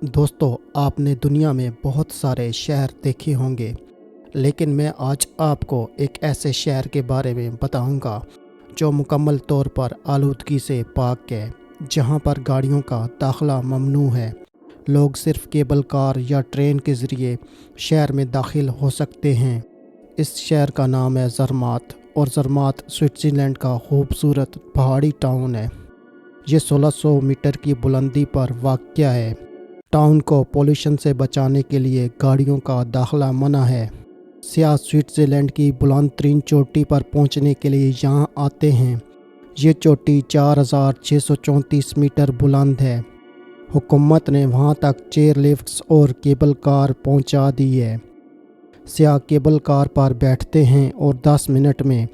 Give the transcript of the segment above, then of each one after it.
دوستو آپ نے دنیا میں بہت سارے شہر دیکھے ہوں گے، لیکن میں آج آپ کو ایک ایسے شہر کے بارے میں بتاؤں گا جو مکمل طور پر آلودگی سے پاک ہے، جہاں پر گاڑیوں کا داخلہ ممنوع ہے۔ لوگ صرف کیبل کار یا ٹرین کے ذریعے شہر میں داخل ہو سکتے ہیں۔ اس شہر کا نام ہے زرمات، اور زرمات سوئٹزرلینڈ کا خوبصورت پہاڑی ٹاؤن ہے۔ یہ 1600 میٹر کی بلندی پر واقع ہے۔ ٹاؤن کو پولوشن سے بچانے کے لیے گاڑیوں کا داخلہ منع ہے۔ سیاح سوئٹزرلینڈ کی بلند ترین چوٹی پر پہنچنے کے لیے یہاں آتے ہیں۔ یہ چوٹی 4634 میٹر بلند ہے۔ حکومت نے وہاں تک چیئر لفٹس اور کیبل کار پہنچا دی ہے۔ سیاح کیبل کار پر بیٹھتے ہیں اور 10 منٹ میں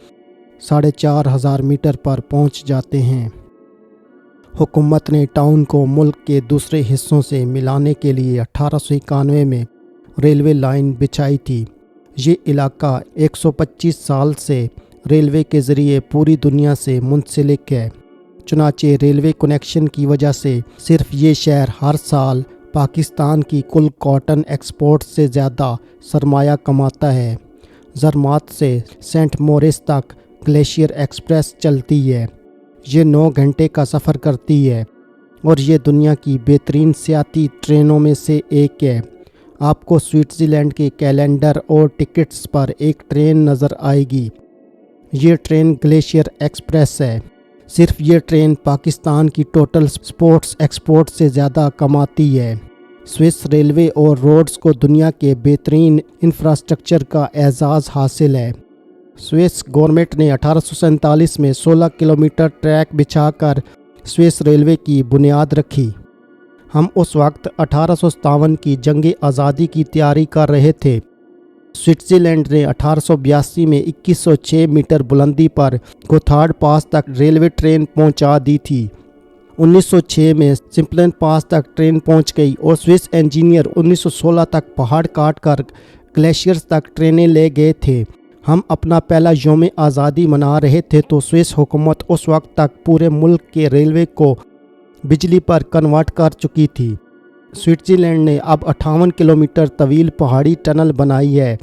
4500 میٹر پر پہنچ جاتے ہیں۔ حکومت نے ٹاؤن کو ملک کے دوسرے حصوں سے ملانے کے لیے 1891 میں ریلوے لائن بچھائی تھی۔ یہ علاقہ 125 سال سے ریلوے کے ذریعے پوری دنیا سے منسلک ہے۔ چنانچہ ریلوے کنیکشن کی وجہ سے صرف یہ شہر ہر سال پاکستان کی کل کاٹن ایکسپورٹ سے زیادہ سرمایہ کماتا ہے۔ زرمات سے سینٹ موریس تک گلیشیئر ایکسپریس چلتی ہے۔ یہ 9 گھنٹے کا سفر کرتی ہے اور یہ دنیا کی بہترین سیاحتی ٹرینوں میں سے ایک ہے۔ آپ کو سوئٹزرلینڈ کے کیلنڈر اور ٹکٹس پر ایک ٹرین نظر آئے گی۔ یہ ٹرین گلیشیئر ایکسپریس ہے۔ صرف یہ ٹرین پاکستان کی ٹوٹل سپورٹس ایکسپورٹ سے زیادہ کماتی ہے۔ سوئس ریلوے اور روڈز کو دنیا کے بہترین انفراسٹرکچر کا اعزاز حاصل ہے۔ سوئس گورنمنٹ نے 1847 میں 16 کلومیٹر ٹریک بچھا کر سوئس ریلوے کی بنیاد رکھی۔ ہم اس وقت 1857 کی جنگ آزادی کی تیاری کر رہے تھے۔ سوئٹزرلینڈ نے 1882 میں 2106 میٹر بلندی پر گوتھارڈ پاس تک ریلوے ٹرین پہنچا دی تھی۔ 1906 میں سمپلن پاس تک ٹرین پہنچ گئی اور سوئس انجینئر 1916 تک پہاڑ کاٹ کر گلیشیئرز تک ٹرینیں لے گئے تھے۔ ہم اپنا پہلا یوم آزادی منا رہے تھے تو سوئس حکومت اس وقت تک پورے ملک کے ریلوے کو بجلی پر کنورٹ کر چکی تھی۔ سوئٹزرلینڈ نے اب 58 کلومیٹر طویل پہاڑی ٹنل بنائی ہے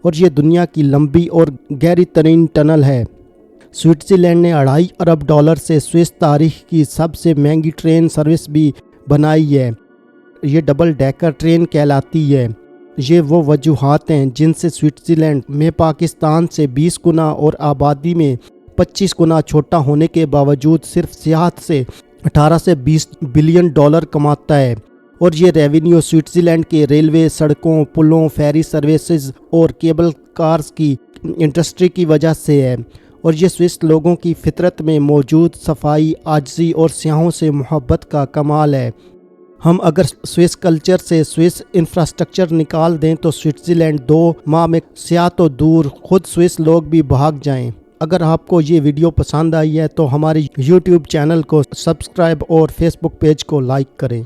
اور یہ دنیا کی لمبی اور گہری ترین ٹنل ہے۔ سوئٹزرلینڈ نے $2.5 ارب سے سوئس تاریخ کی سب سے مہنگی ٹرین سروس بھی بنائی ہے۔ یہ ڈبل ڈیکر ٹرین کہلاتی ہے۔ یہ وہ وجوہات ہیں جن سے سوئٹزرلینڈ میں پاکستان سے 20 گنا اور آبادی میں 25 گنا چھوٹا ہونے کے باوجود صرف سیاحت سے 18 سے 20 بلین ڈالر کماتا ہے، اور یہ ریونیو سوئٹزرلینڈ کے ریلوے، سڑکوں، پلوں، فیری سروسز اور کیبل کارز کی انڈسٹری کی وجہ سے ہے، اور یہ سوئس لوگوں کی فطرت میں موجود صفائی، عاجزی اور سیاحوں سے محبت کا کمال ہے۔ ہم اگر سوئس کلچر سے سوئس انفراسٹرکچر نکال دیں تو سوئٹزرلینڈ 2 ماہ میں سیاح تو دور، خود سوئس لوگ بھی بھاگ جائیں۔ اگر آپ کو یہ ویڈیو پسند آئی ہے تو ہمارے YouTube چینل کو سبسکرائب اور فیس بک پیج کو لائک کریں۔